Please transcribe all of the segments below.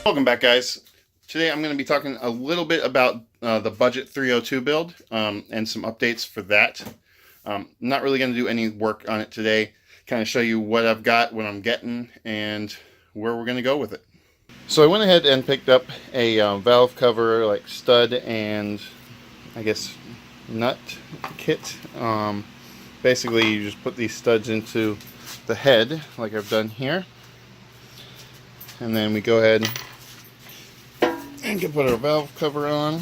Welcome back, guys. Today I'm going to be talking a little bit about the Budget 302 build and some updates for that. I'm not really going to do any work on it today. Kind of show you what I've got, what I'm getting, and where we're going to go with it. So I went ahead and picked up a valve cover, like stud and I guess nut kit. Basically, you just put these studs into the head, like I've done here, and then we go ahead and can put our valve cover on.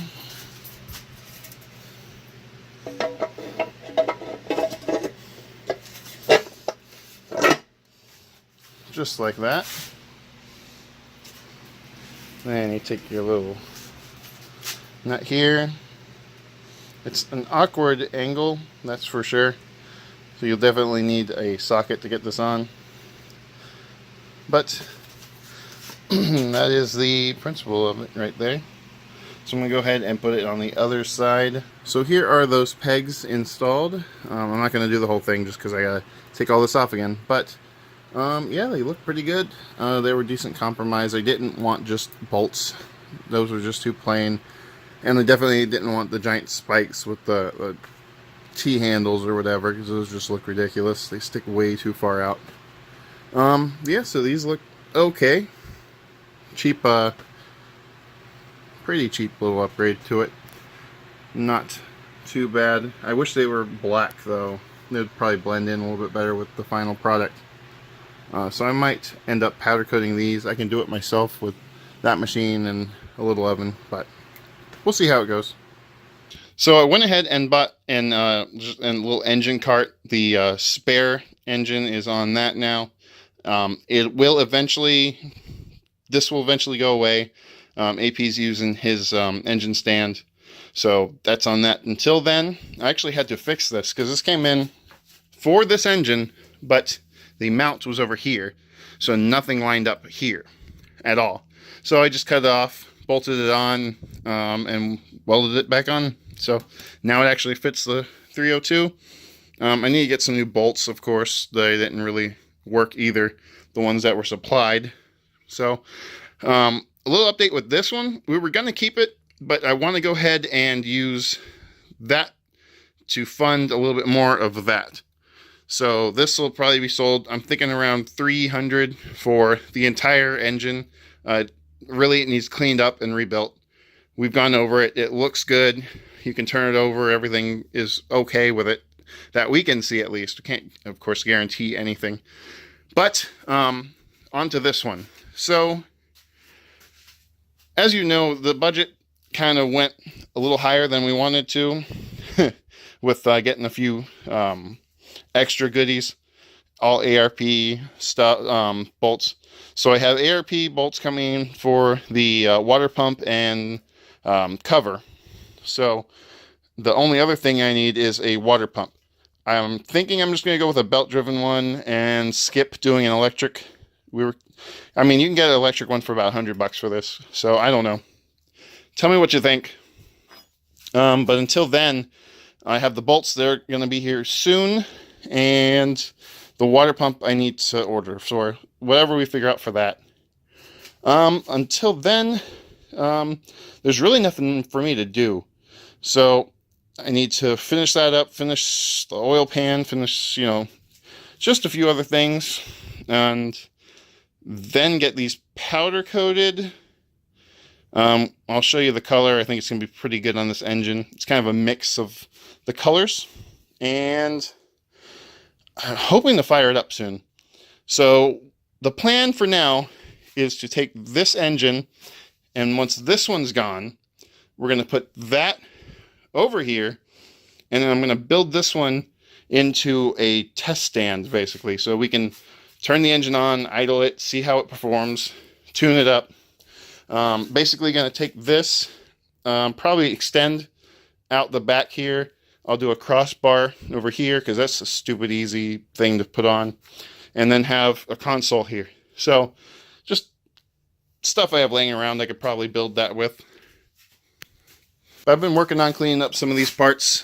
Just like that. Then you take your little nut here. It's an awkward angle, that's for sure. So you'll definitely need a socket to get this on. But that is the principle of it right there. So I'm going to go ahead and put it on the other side. So here are those pegs installed. I'm not going to do the whole thing just because I got to take all this off again. But yeah, they look pretty good. They were decent compromise. I didn't want just bolts. Those were just too plain. And I definitely didn't want the giant spikes with the T-handles or whatever, because those just look ridiculous. They stick way too far out. Yeah, so these look okay. Cheap, pretty cheap little upgrade to it. Not too bad. I wish they were black though. They'd probably blend in a little bit better with the final product. So I might end up powder coating these. I can do it myself with that machine and a little oven, but we'll see how it goes. So I went ahead and bought just a little engine cart. The spare engine is on that now. It will eventually, this will eventually go away. AP's using his engine stand, so that's on that. Until then, I actually had to fix this because this came in for this engine, but the mount was over here, so nothing lined up here at all. So I just cut it off, bolted it on, and welded it back on. So now it actually fits the 302. I need to get some new bolts, of course. They didn't really work either, the ones that were supplied. So a little update with this one. We were going to keep it, but I want to go ahead and use that to fund a little bit more of that. So this will probably be sold, I'm thinking around $300 for the entire engine. Really, it needs cleaned up and rebuilt. We've gone over it. It looks good. You can turn it over. Everything is okay with it. That we can see, at least. We can't, of course, guarantee anything. But on to this one. So, as you know, the budget kind of went a little higher than we wanted to with getting a few extra goodies, all ARP stuff, bolts. So I have ARP bolts coming in for the water pump and cover. So the only other thing I need is a water pump. I'm thinking I'm just going to go with a belt-driven one and skip doing an electric. I mean, you can get an electric one for about $100 for this. So I don't know. Tell me what you think. But until then, I have the bolts. They're going to be here soon. And the water pump I need to order. So whatever we figure out for that. Until then, there's really nothing for me to do. So I need to finish that up, finish the oil pan, finish, you know, just a few other things, and then get these powder coated. I'll show you the color. I think it's going to be pretty good on this engine. It's kind of a mix of the colors, and I'm hoping to fire it up soon. So the plan for now is to take this engine, and once this one's gone, we're going to put that over here, and then I'm going to build this one into a test stand, basically, so we can turn the engine on, idle it, see how it performs, tune it up. Basically going to take this, probably extend out the back here. I'll do a crossbar over here because that's a stupid easy thing to put on, and then have a console here. So just stuff I have laying around I could probably build that with. I've been working on cleaning up some of these parts.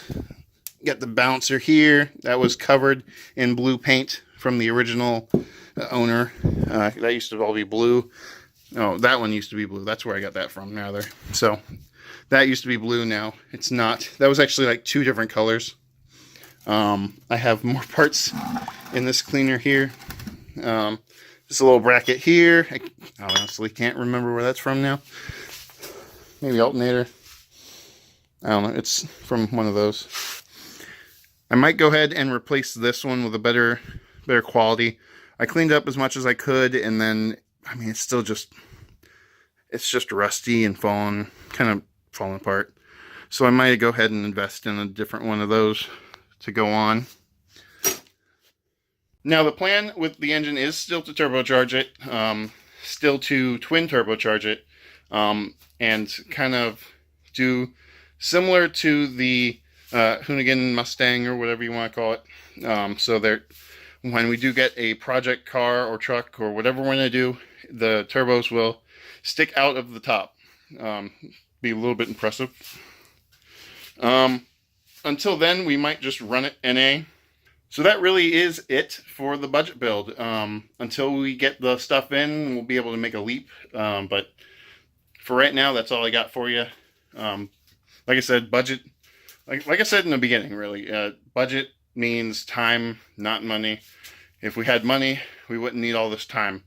Got the bouncer here. That was covered in blue paint from the original owner. That used to all be blue. Oh, that one used to be blue. That's where I got that from, rather. So that used to be blue. Now it's not. That was actually like 2 different colors. I have more parts in this cleaner here. Just a little bracket here. I honestly can't remember where that's from now. Maybe alternator. I don't know. It's from one of those. I might go ahead and replace this one with a better quality. I cleaned up as much as I could, and then, I mean, it's still just, it's just rusty and kind of falling apart. So I might go ahead and invest in a different one of those to go on. Now the plan with the engine is still to turbocharge it, still to twin turbocharge it, and kind of do similar to the Hoonigan Mustang or whatever you want to call it. So that when we do get a project car or truck or whatever we're going to do, the turbos will stick out of the top. Be a little bit impressive. Until then, we might just run it NA. So that really is it for the budget build. Until we get the stuff in, we'll be able to make a leap. But for right now, that's all I got for you. Like I said, budget. Like I said in the beginning, really, budget means time, not money. If we had money, we wouldn't need all this time.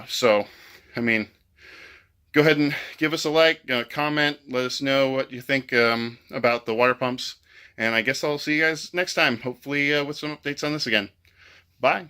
So, I mean, go ahead and give us a like, comment, let us know what you think about the water pumps. And I guess I'll see you guys next time, hopefully with some updates on this again. Bye.